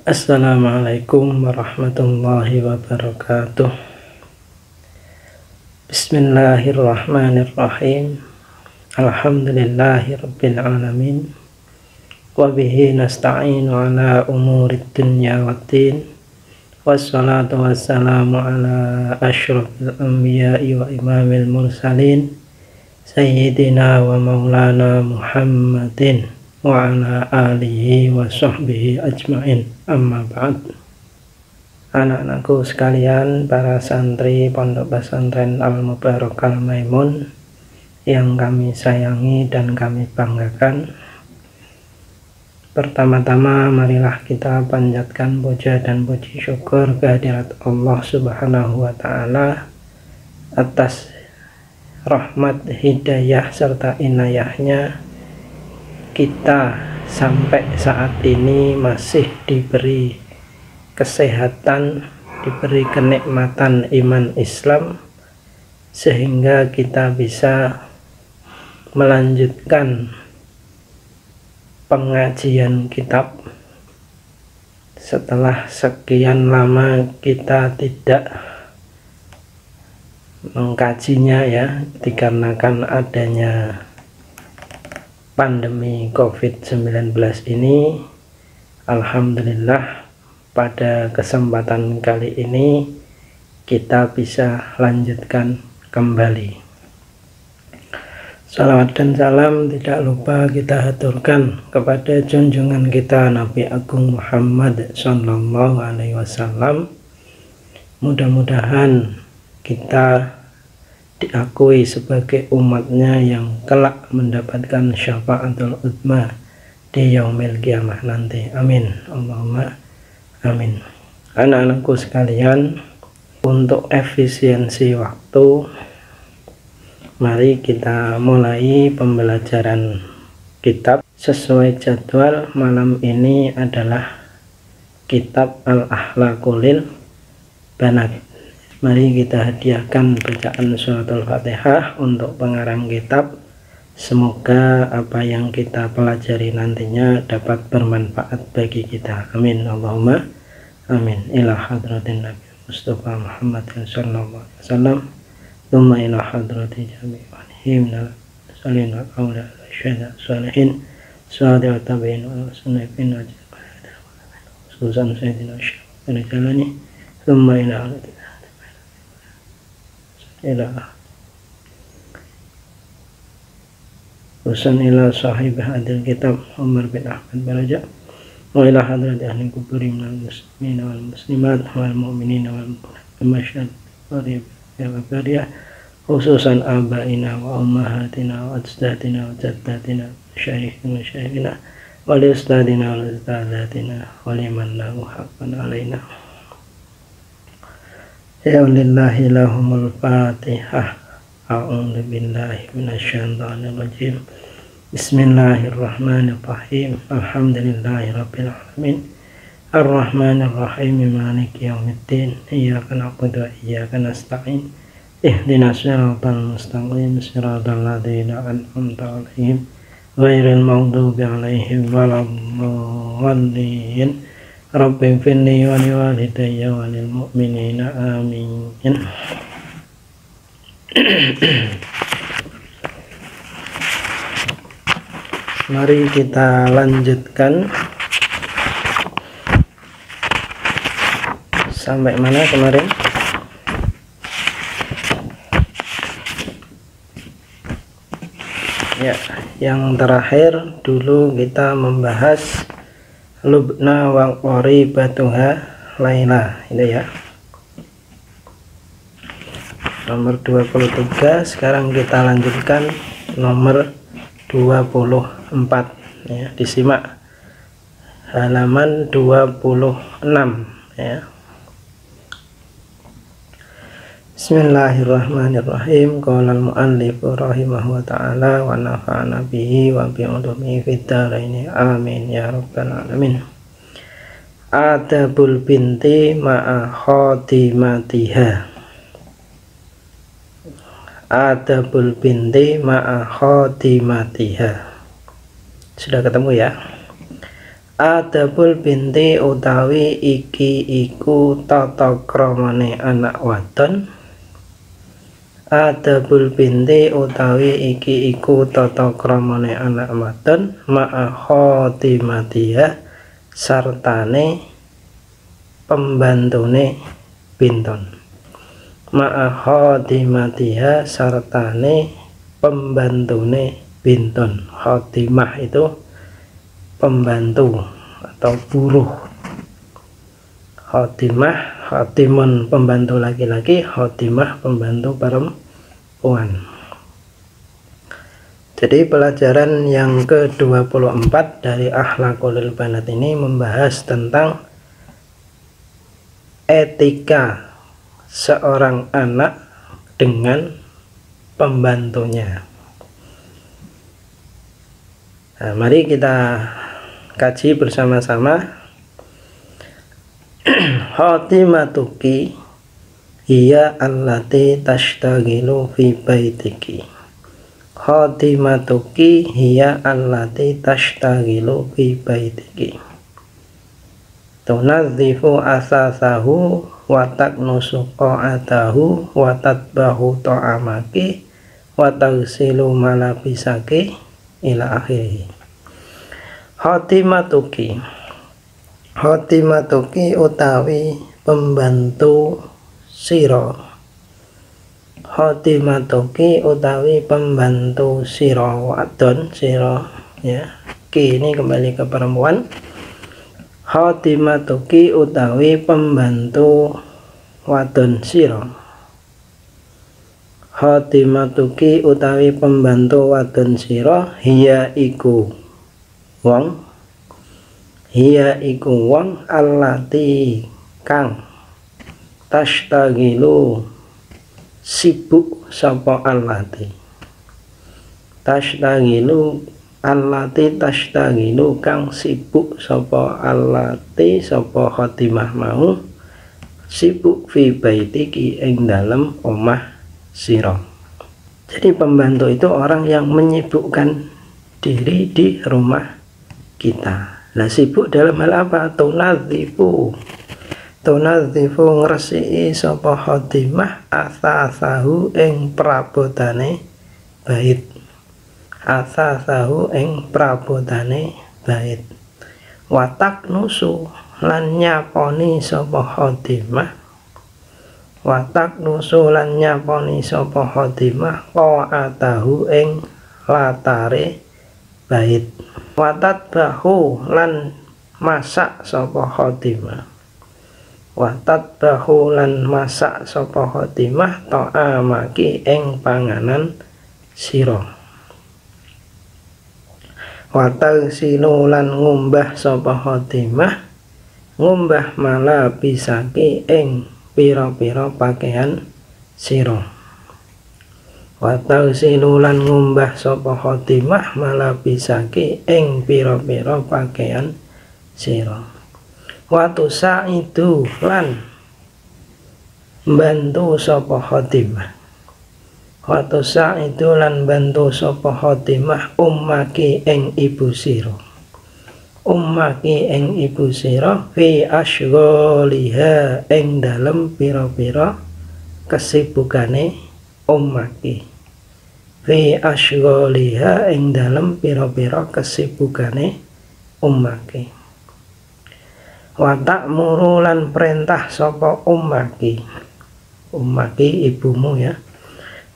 Assalamualaikum warahmatullahi wabarakatuh. Bismillahirrahmanirrahim. Alhamdulillahi rabbil alamin. Wabihi nasta'inu ala umurid dunya waddin. Wassalatu wassalamu ala ashrafil anbiya'i wa imamil mursalin, Sayyidina wa maulana Muhammadin wa ala alihi wa sahbihi ajma'in. Amma ba'd. Anak-anakku sekalian, para santri Pondok Pesantren Al-Mubarak Al-Maimun yang kami sayangi dan kami banggakan, pertama-tama marilah kita panjatkan puja dan puji syukur kehadirat Allah Subhanahu wa Ta'ala atas rahmat, hidayah serta inayahnya kita sampai saat ini masih diberi kesehatan, diberi kenikmatan iman Islam, sehingga kita bisa melanjutkan pengajian kitab setelah sekian lama kita tidak mengkajinya ya, dikarenakan adanya pandemi COVID-19 ini. Alhamdulillah pada kesempatan kali ini kita bisa lanjutkan kembali. Salawat dan salam tidak lupa kita haturkan kepada junjungan kita Nabi Agung Muhammad Sallallahu Alaihi Wasallam. Mudah-mudahan kita diakui sebagai umatnya yang kelak mendapatkan syafaatul uzma di yaumil qiyamah nanti. Amin. Allahumma amin. Anak-anakku sekalian, untuk efisiensi waktu, mari kita mulai pembelajaran kitab. Sesuai jadwal, malam ini adalah kitab Al-Akhlaqul Banat. Mari kita hadiahkan bacaan suratul Fatihah untuk pengarang kitab. Semoga apa yang kita pelajari nantinya dapat bermanfaat bagi kita. Amin. Allahumma amin. Ila hadratin Nabi Mustafa Muhammad sallallahu alaihi wasallam. Thumma ila hadrati jami'i walihim salina awla syahada salihin sahada wa tabi'in wa sunnafin wa susan sayyidina syahada jalani. Thumma ila usan ila sahib hadil kitab Umar bin Ahmad Baraja wa ila hadrati ahli kuburi minal muslimin wal muslimat wal mu'minin wal mu'minat wa bariyah, khususan abaina wa ummahatina wa ajdatina wa jaddatina syayikhina wa syayikhina wa li ustadina wa li ustadatina wa liman lahu haqqan alaina. Ya lillahi lahumul fatihah. A'udzu billahi minasyaitonir rajim. Bismillahirrahmanirrahim. Alhamdulillahi rabbil alamin. Arrahmanir rahim. Maliki yaumiddin. Iyyaka na'budu wa iyyaka nasta'in. Ihdinas siratal mustaqim. Siratal ladzina an'amta 'alaihim ghairil maghdubi 'alaihim waladdallin. Rabbi firni wa liwalidayya wa lil mu'minina amin. Mari kita lanjutkan sampai mana kemarin? Ya, yang terakhir dulu kita membahas Lubna wa qaribatuha Laila, itu ya. Nomor 23. Sekarang kita lanjutkan nomor 24 ya. Disimak halaman 26 ya. Bismillahirrahmanirrahim. Qala al-mu'allif rahimahu wa ta'ala wa nafa'ana bihi wa bi ulumihi fid dharain amin ya rabbal alamin. Adabul binti ma'a khatimatiha. Adabul binti ma'a khatimatiha. Sudah ketemu ya? Adabul binti utawi iki iku tata kramane anak wadon. Adabul binti utawi iki iku tata kramane anak wadon ma'a khotimatiha sartane pembantune binton. Ma'a khotimatiha sartane pembantune binton. Khotimah itu pembantu atau buruh. Khotimah, khotimun pembantu laki-laki, khotimah pembantu perempuan. Jadi pelajaran yang ke-24 dari Akhlaqul Banat ini membahas tentang etika seorang anak dengan pembantunya. Nah, mari kita kaji bersama-sama. Khotimatuki hiya allati tashtaghilu fi baitiki. Khotimatuki hiya allati tashtaghilu fi baitiki. Tunadzifu asasahu wa taknusu qa'atahu wa tatbahu ta'amaki wa tagsilu malabisaki ila akhirih. Khotimatuki, khotimatuki utawi pembantu siro. Khotimatuki utawi pembantu siro wadon siro ya. Ki ini kembali ke perempuan. Khotimatuki utawi pembantu wadon siro. Khotimatuki utawi pembantu wadon siro hiya iku wong, hiya iku wong allati kang tashtaghilu sibuk sapa allati. Tashtaghilu allati tashtaghilu kang sibuk sapa allati sapa khotimah mau sibuk fi baitiki ing dalem omah siro. Jadi pembantu itu orang yang menyibukkan diri di rumah kita. Lah sibuk dalam hal apa? Tunadzifu, tunadzifu ngresiki sapa khotimah asasahu ing prabotane bait. Asasahu ing prabotane bait. Watak nusu lan nyaponi sapa khotimah. Watak nusulan nyaponi sapa khotimah qa'atahu ing latare bait. Watat bahu lan masak sapa khotimah. Watat bahu lan masak sapa khotimah ta'amaki ing panganan sira. Watal sinulan ngumbah sapa khotimah ngumbah malabisaki ing pira-pira pakaian sira. Watal sinulan ngumbah sapa khotimah malabisaki ing pira-pira pakaian sira. Watu sa'idu lan bantu sapa khotimah. Watu sa'idu lan bantu sapa khotimah ummaki ing ibu sira. Ummaki ing ibu sira fi asyghaliha ing dalem pira-pira kesibukane ummaki. Fi asyghaliha ing dalem pira-pira kesibukane ummaki. Wa ta'muru lan perintah sapa ummaki. Ummaki ibumu ya.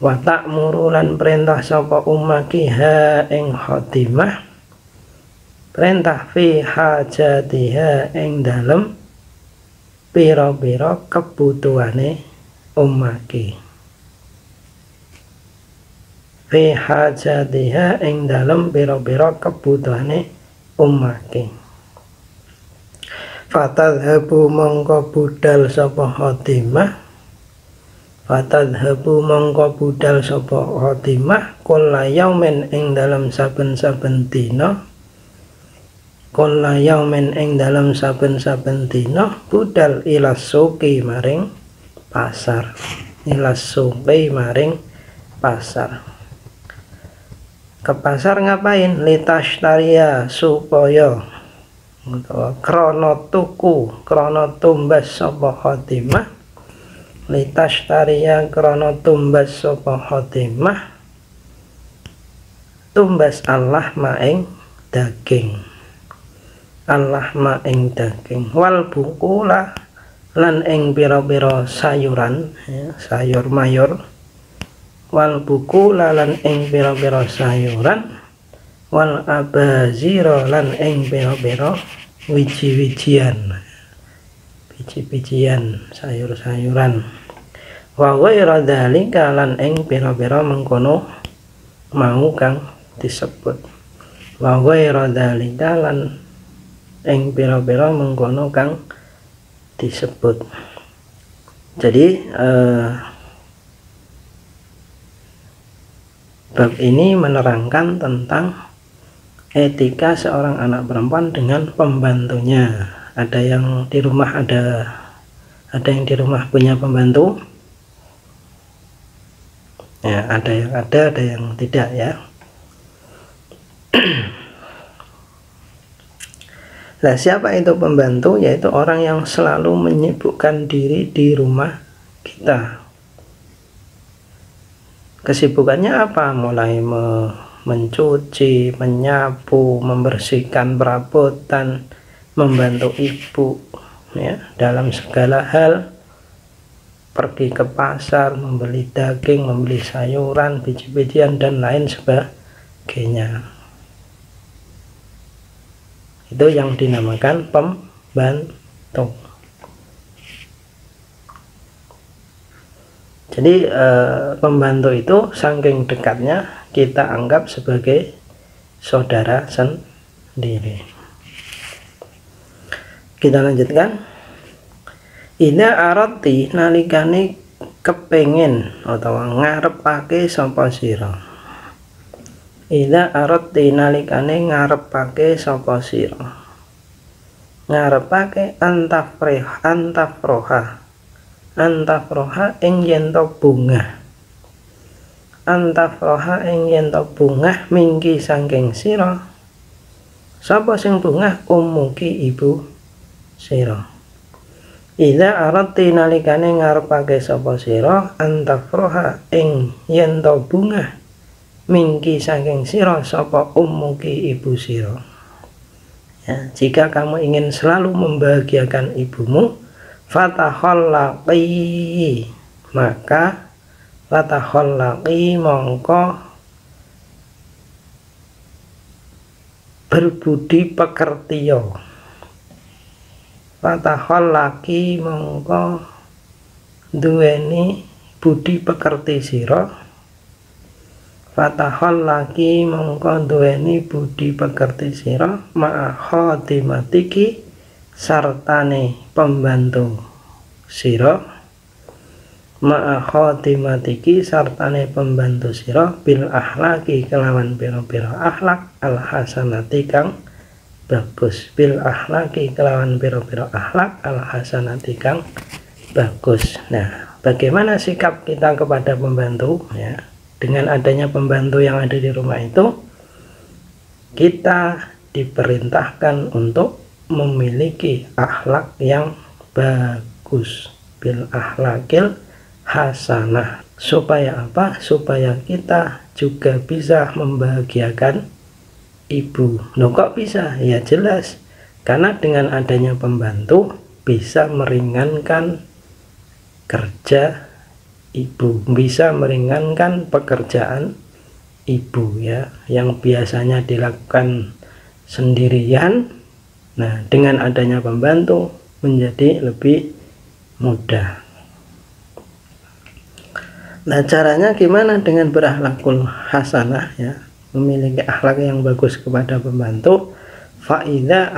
Wa ta'muru lan perintah sapa ummaki ha ing khotimah. Perintah fi hajatiha ing dalem pira-pira kebutuhane ummaki. Fi hajatiha ing dalem pira-pira kebutuhane ummaki. Fatadhabu mongko budal sapa khotimah. Fatadhabu mongko budal sapa khotimah kulla yaumin ing dalem saben-saben dina. Kulla yaumin ing dalam saben-saben dina budal ilas suqi maring pasar. Ilas suqi maring pasar. Ke pasar ngapain? Litashtariya supaya utawa krana tuku, krana tumbas sapa khotimah, litastariya krana tumbas sapa khotimah, tumbas Allah maing daging, Allah maing daging, wal bukula lan ing pira-pira sayuran, ya, sayur mayur, wal bukula lan ing pira-pira sayuran, wal abazira lan ing pira-pira wiji-wijian, biji-bijian, sayur-sayuran, wa ghairu dzalika lan ing pira-pira mengkono mau kang disebut, wa ghairu dzalika lan ing pira-pira mengkono kang disebut. Jadi bab ini menerangkan tentang etika seorang anak perempuan dengan pembantunya. Ada yang di rumah ada yang di rumah punya pembantu, ya, ada yang tidak, ya. Nah, siapa itu pembantu? Yaitu orang yang selalu menyibukkan diri di rumah kita. Kesibukannya apa? Mulai mencuci, menyapu, membersihkan perabotan, membantu ibu, ya, dalam segala hal. Pergi ke pasar, membeli daging, membeli sayuran, biji-bijian, dan lain sebagainya. Itu yang dinamakan pembantu. Jadi pembantu itu saking dekatnya kita anggap sebagai saudara sendiri. Kita lanjutkan. Ida arati nalikane kepengin utawa ngarepake sapa sira. Ida arati nalikane ngarepake sapa sira. Ngarepake antafroha ing yen to bungah. Antafroha ing yen to bungah mingki saking sira. Sapa sing bungah? Umuki ibu sira. Ida arati nalikane ngarepake sapa sira antafroha ing yen to bungah mingki saking sira sapa umuki ibu sira. Ya, jika kamu ingin selalu membahagiakan ibumu, fatakhallaqi, maka fatakhallaqi mongko berbudi pekertiya. Fatakhallaqi mongko duweni budi pekerti sira. Fatakhallaqi mongko duweni budi pekerti sira ma'a khadimatiki sartane pembantu sira, ma'a khadimatiki sartane pembantu sira bil akhlaqi kelawan pira-pira akhlak al hasanati kang bagus, bil akhlaqi kelawan pira-pira akhlak al hasanati kang bagus. Nah, bagaimana sikap kita kepada pembantu, ya? Dengan adanya pembantu yang ada di rumah itu, kita diperintahkan untuk memiliki akhlak yang bagus, bil akhlakil hasanah. Supaya apa? Supaya kita juga bisa membahagiakan ibu. Loh, kok bisa? Ya jelas, karena dengan adanya pembantu bisa meringankan kerja ibu, bisa meringankan pekerjaan ibu, ya, yang biasanya dilakukan sendirian. Nah, dengan adanya pembantu menjadi lebih mudah. Nah, caranya gimana? Dengan berakhlakul hasanah, ya, memiliki akhlak yang bagus kepada pembantu. Fa'idha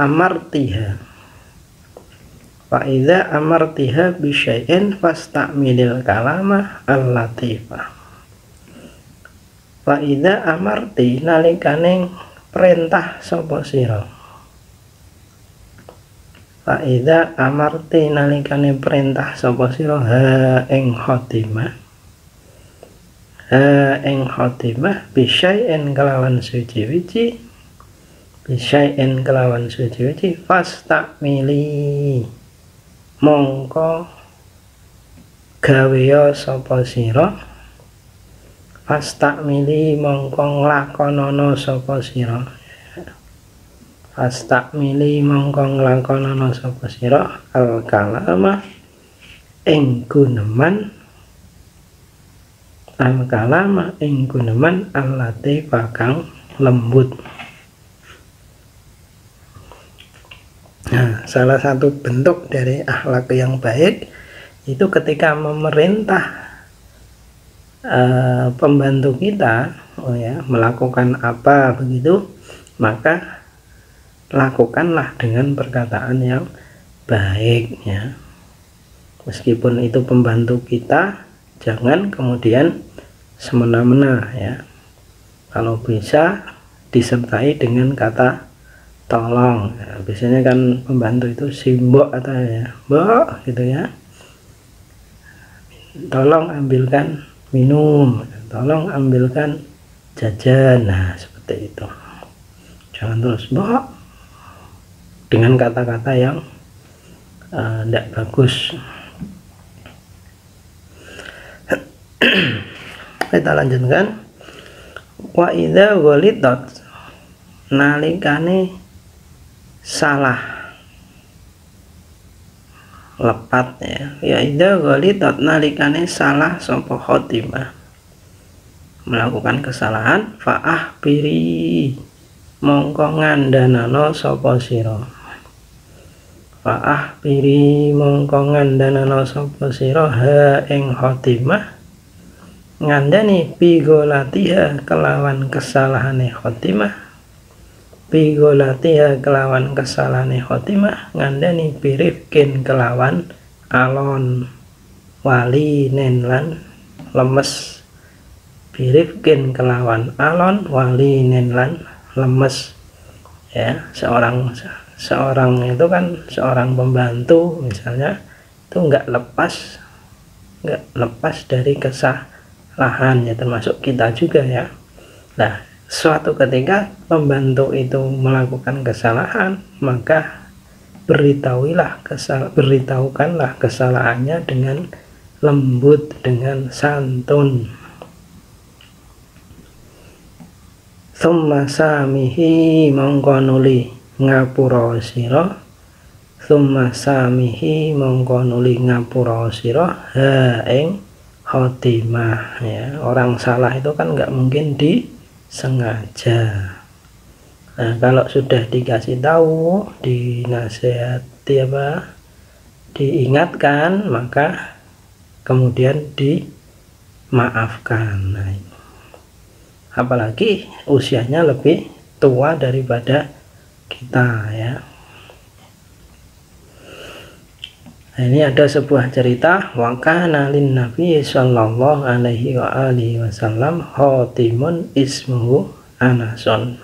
amartiha bisyai'in fastamilil kalama al-latifah. Fa'idha amarti nalikane perintah sapa sira. Fa'idha amarti nalikane perintah sapa sira ha ing khotimah. Ha ing khotimah bisyai'in kelawan suci-wici bisyai'in kelawan suci-suci fastakmili mongko gaweya sapa sira fastakmili mongko nglakonana sapa sira fastakmili mongko nglakonana sapa sira al kalama ing guneman al kalama ing guneman allati pakang lembut. Nah, salah satu bentuk dari akhlak yang baik itu ketika memerintah pembantu kita melakukan apa begitu, maka lakukanlah dengan perkataan yang baik ya. Meskipun itu pembantu kita, jangan kemudian semena-mena ya. Kalau bisa disertai dengan kata tolong ya. Biasanya kan pembantu itu si mbok atau ya mbok gitu ya, tolong ambilkan minum, tolong ambilkan jajan. Nah seperti itu, jangan terus mbok dengan kata-kata yang tidak bagus. Kita lanjutkan. Wa idza ghalitat nalikane salah lepat ya idza ghalitat nalikane salah sapa khotimah melakukan kesalahan fa'ah piri mongko ngandhanana sapa sira fa'ah piri mongko ngandhanana sapa sira ha ing khotimah ngandani pigolatiha kelawan kesalahane khotimah pigolatiha kelawan kesalahane khotimah ngandani birifkin kelawan alon wali nenlan lemes birifkin kelawan alon wali nenlan lemes ya. Seorang itu kan seorang pembantu misalnya itu nggak lepas dari kesalahan ya, termasuk kita juga ya. Nah suatu ketika pembantu itu melakukan kesalahan, maka beritahukanlah kesalahannya dengan lembut, dengan santun. Tsumma samihi mongko nuli ngapura sira tsumma samihi mongko nuli ngapura sira ha ing khotimah ya. Orang salah itu kan nggak mungkin sengaja. Nah, kalau sudah dikasih tahu, dinasehati diingatkan, maka kemudian dimaafkan. Nah, apalagi usianya lebih tua daripada kita ya. Nah, ini ada sebuah cerita wa kana lin nabi sallallahu alaihi wa alihi wasallam khotimun ismuhu Anason.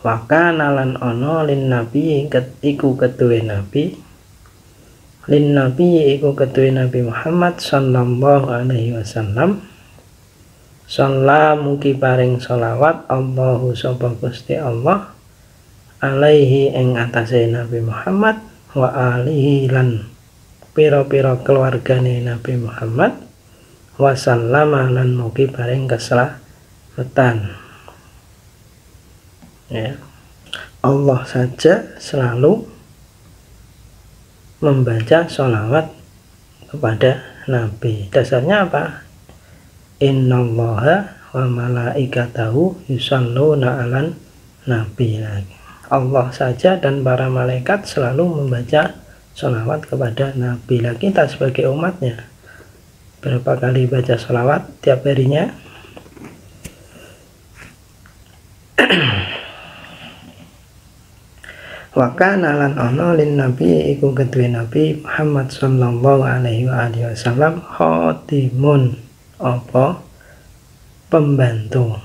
Wa kana lan ana lin nabi iku ketuwe nabi lin nabi iku ketuwe Nabi Muhammad sallallahu alaihi wasallam sallam mugi paring sholawat Allahu sapa Gusti Allah alaihi ing atase Nabi Muhammad wa alihi lan pira-pira keluargane Nabi Muhammad wasallama lan mugi paring keselamatan ya. Allah saja selalu membaca sholawat kepada Nabi. Dasarnya apa? Innallaha wa malaikatahu yusalluna 'alan nabi. Allah saja dan para malaikat selalu membaca sholawat kepada Nabi. Lah kita sebagai umatnya berapa kali baca sholawat tiap harinya? Wa kana lan ana lin nabi iku ketuwe Nabi Muhammad sallallahu alaihi wasallam khotimun apa pembantu.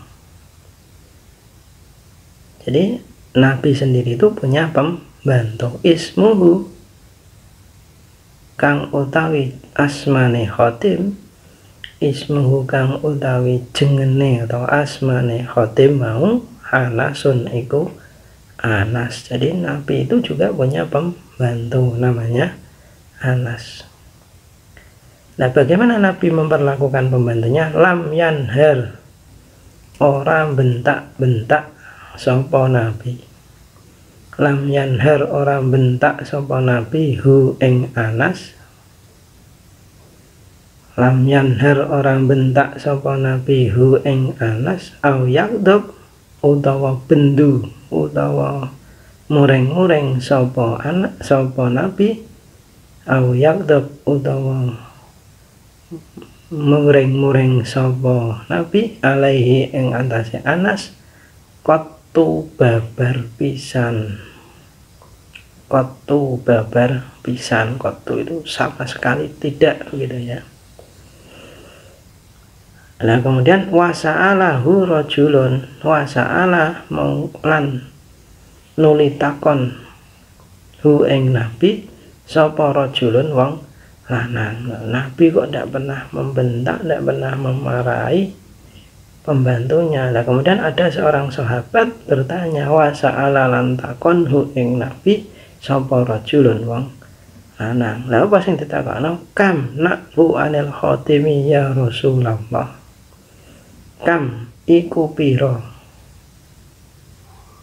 Jadi Nabi sendiri itu punya pembantu ismuhu kang utawi asmane khotim ismuhu kang utawi jengene atau asmane khotim mau Anasun iku Anas. Jadi Nabi itu juga punya pembantu namanya Anas. Nah, bagaimana Nabi memperlakukan pembantunya? Lam yanhar, orang bentak-bentak sapa Nabi. Lam yanhar, orang bentak sapa Nabi hu ing Anas. Lam yanhar, orang bentak sapa Nabi hu ing Anas. Au yakdub, utawa bendu utawa mureng-mureng sapa anak sapa Nabi. Au yakdub, utawa mureng-mureng sapa Nabi alaihi ing atase Anas. Qattu babar pisan. Qattu babar pisan. Qattu itu sama sekali tidak, begitu ya. Nah, kemudian wasa'alahu rajulun, wasa'ala lan nuli takon hu ing Nabi sapa rajulun wong lanang. Nabi kok tidak pernah membentak, tidak pernah memarahi pembantunya. Nah, kemudian ada seorang sahabat bertanya, wasa'ala lan takon hu ing Nabi sapa rajulun wong lanang. Lah apa sing ditakokno? Kam nakfu anil khatimi ya Rasulullah. Kam iku piro,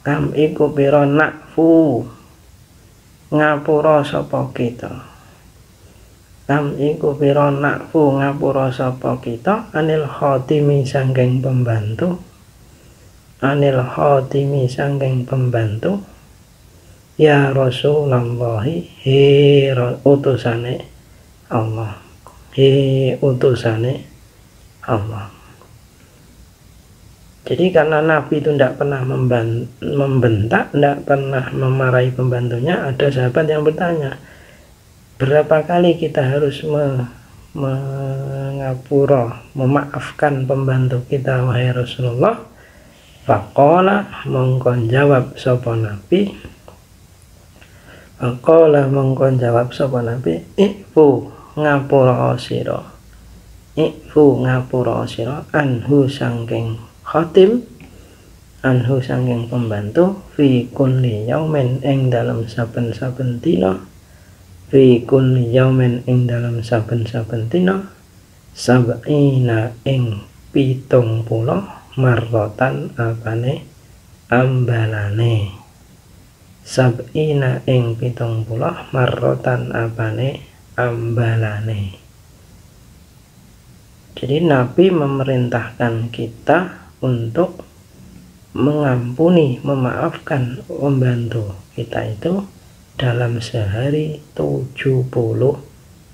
kam iku piro nakfu ngapura sapa kita. Kam iku piro nakfu ngapura sapa kita anil khatimi sangking pembantu. Anil khatimi sangking pembantu ya Rasulullah, he utusane Allah, he utusane Allah. Jadi karena Nabi itu tidak pernah membentak, tidak pernah memarahi pembantunya, ada sahabat yang bertanya, berapa kali kita harus mengapura, memaafkan pembantu kita wahai Rasulullah? Faqala mongkon jawab sapa Nabi. Faqala mongkon jawab sapa Nabi, ifu ngapura sira. Ifu ngapura sira anhu sangking khatim, anhu sangking pembantu, fi kulli yaumin ing dalam saben-saben dina, fi kulli yaumin ing dalam saben-saben dina, sab'ina ing 70 marrotan apane ambalane. Sab'ina ing 70 marrotan apane ambalane. Jadi Nabi memerintahkan kita untuk mengampuni, memaafkan pembantu kita itu dalam sehari 70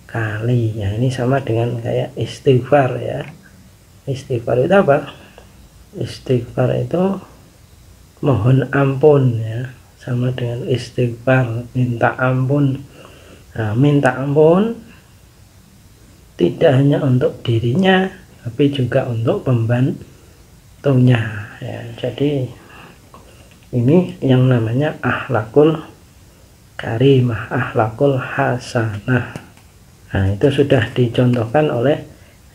kali. Ya, ini sama dengan kayak istighfar ya. Istighfar itu apa? Istighfar itu mohon ampun ya, sama dengan istighfar, minta ampun. Nah, minta ampun tidak hanya untuk dirinya tapi juga untuk pembantunya ya. Jadi ini yang namanya akhlakul karimah, akhlakul hasanah. Nah, itu sudah dicontohkan oleh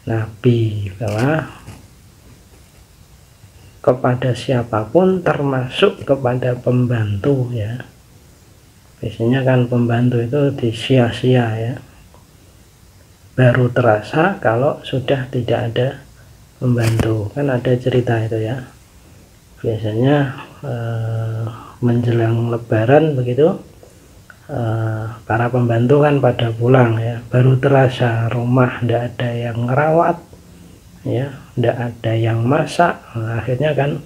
Nabi bahwa kepada siapapun termasuk kepada pembantu ya. Biasanya kan pembantu itu disia-sia ya, baru terasa kalau sudah tidak ada pembantu. Kan ada cerita itu ya, biasanya menjelang lebaran begitu, para pembantu kan pada pulang ya, baru terasa rumah tidak ada yang ngerawat ya, tidak ada yang masak. Nah, akhirnya kan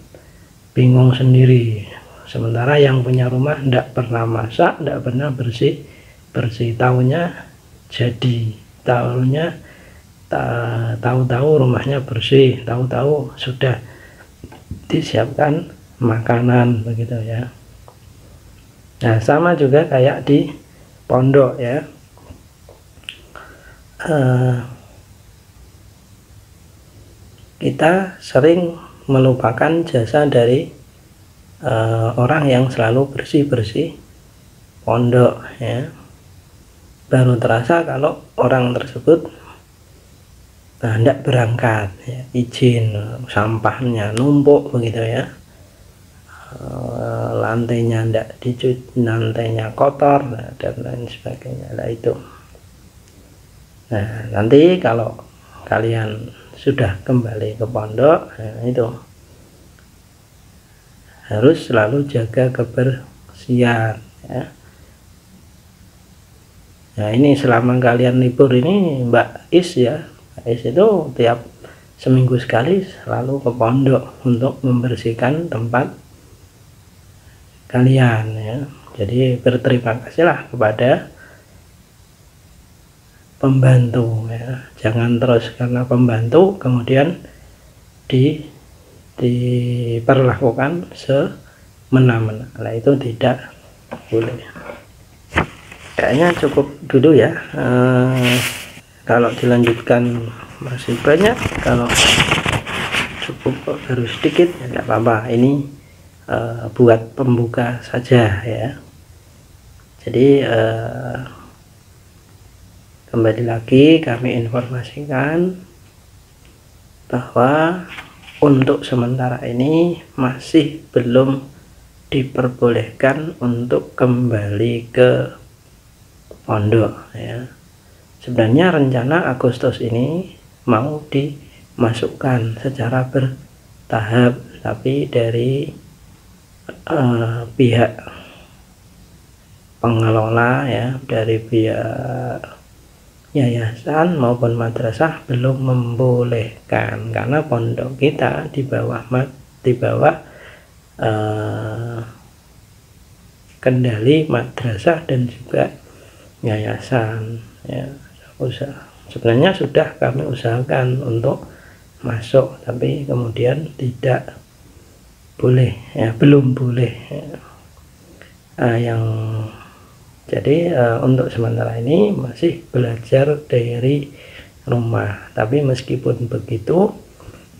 bingung sendiri, sementara yang punya rumah tidak pernah masak, tidak pernah bersih, tahunya jadi, tahunya tahu-tahu rumahnya bersih, tahu-tahu sudah disiapkan makanan begitu ya. Nah, sama juga kayak di pondok ya, kita sering melupakan jasa dari orang yang selalu bersih-bersih pondok ya. Baru terasa kalau orang tersebut hendak berangkat ya, izin, sampahnya numpuk begitu ya, lantainya tidak dicuci, lantainya kotor, dan lain sebagainya. Nah itu. Nah nanti kalau kalian sudah kembali ke pondok, nah itu harus selalu jaga kebersihan ya. Nah ini selama kalian libur ini Mbak Is ya, Mbak Is itu tiap seminggu sekali selalu ke pondok untuk membersihkan tempat kalian ya. Jadi berterima kasihlah kepada pembantu ya. Jangan terus karena pembantu kemudian diperlakukan semena-mena. Nah itu tidak boleh. Kayaknya cukup dulu ya. Kalau dilanjutkan masih banyak, kalau cukup baru sedikit ya nggak apa-apa. Ini buat pembuka saja ya. Jadi kembali lagi kami informasikan bahwa untuk sementara ini masih belum diperbolehkan untuk kembali ke pondok ya. Sebenarnya rencana Agustus ini mau dimasukkan secara bertahap, tapi dari pihak pengelola ya, dari pihak yayasan maupun madrasah belum membolehkan karena pondok kita di bawah kendali madrasah dan juga yayasan ya. Sebenarnya sudah kami usahakan untuk masuk, tapi kemudian tidak boleh ya, belum boleh ya. Jadi untuk sementara ini masih belajar dari rumah, tapi meskipun begitu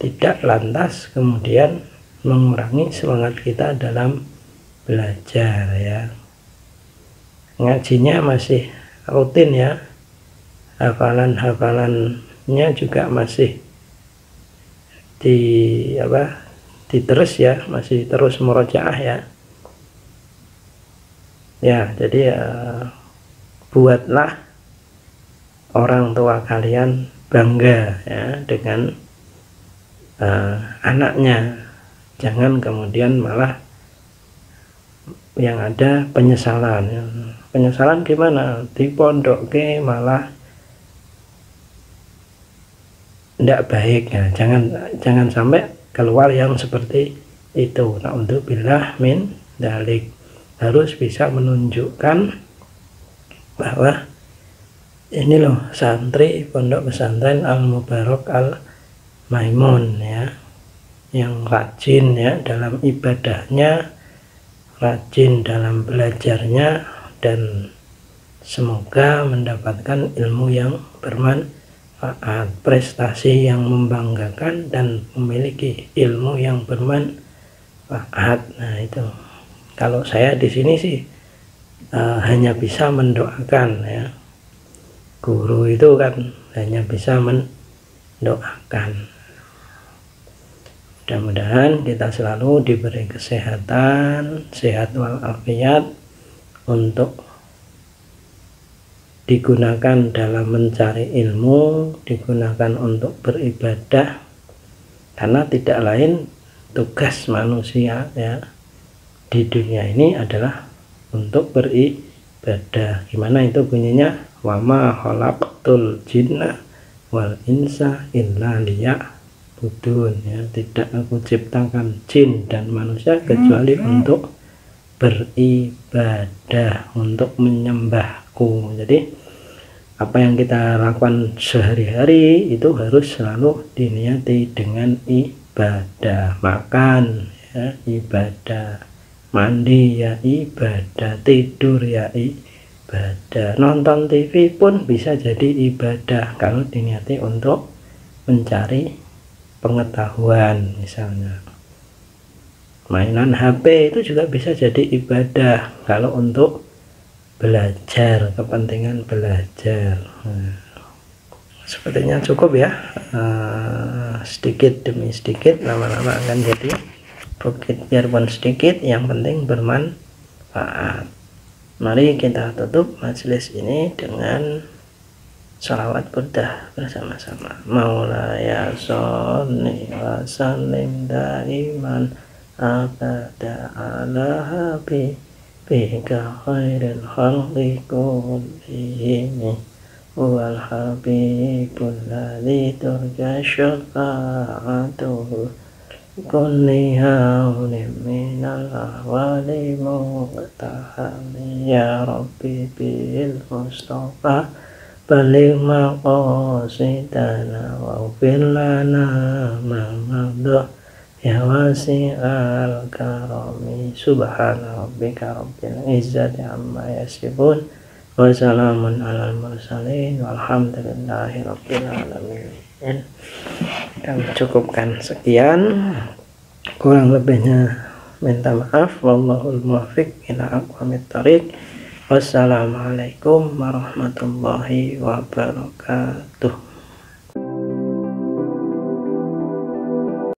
tidak lantas kemudian mengurangi semangat kita dalam belajar ya. Ngajinya masih rutin ya, hafalannya juga masih diterus ya, masih terus murojaah ya. Ya jadi buatlah orang tua kalian bangga ya dengan anaknya, jangan kemudian malah yang ada penyesalan ya. Penyesalan gimana? Di pondok ke malah tidak baik ya. Jangan sampai keluar yang seperti itu. Na'udzubillah min dalik. Harus bisa menunjukkan bahwa ini loh santri pondok pesantren Al Mubarak Al Maimun ya, yang rajin ya dalam ibadahnya, rajin dalam belajarnya, dan semoga mendapatkan ilmu yang bermanfaat, prestasi yang membanggakan, dan memiliki ilmu yang bermanfaat. Nah itu kalau saya di sini sih hanya bisa mendoakan ya. Guru itu kan hanya bisa mendoakan. Mudah-mudahan kita selalu diberi kesehatan, sehat walafiat, untuk digunakan dalam mencari ilmu, digunakan untuk beribadah, karena tidak lain tugas manusia ya di dunia ini adalah untuk beribadah. Gimana itu bunyinya? Wa ma khalaqtul jinna wal insa illa liya'budun ya, tidak aku ciptakan jin dan manusia kecuali untuk beribadah, untuk menyembahku. Jadi apa yang kita lakukan sehari-hari itu harus selalu diniati dengan ibadah. Makan ya ibadah, mandi ya ibadah, tidur ya ibadah, nonton TV pun bisa jadi ibadah kalau diniati untuk mencari pengetahuan. Misalnya mainan HP itu juga bisa jadi ibadah kalau untuk belajar, kepentingan belajar. Sepertinya cukup ya, sedikit demi sedikit lama-lama akan jadi bukit biarpun sedikit, yang penting bermanfaat. Mari kita tutup majelis ini dengan salawat burdah bersama-sama. Maulaya sholli wa sallim daiman abada ala habibika khairil khalqi kullihim wal habibul ladzi turja syafa'atuhu kulli hawlin minal ahwali muqtahami ya rabbi bil mustafa baligh maqasidana waghfir lana ma madha ya wasi'al karami subhana rabbika rabbil izzati amma yasifun wa salamun alal mursalin walhamdulillahi rabbil alamin. Kami cukupkan sekian, kurang lebihnya minta maaf. Wallahul muwaffiq ila aqwamit thoriq. Wassalamualaikum warahmatullahi wabarakatuh.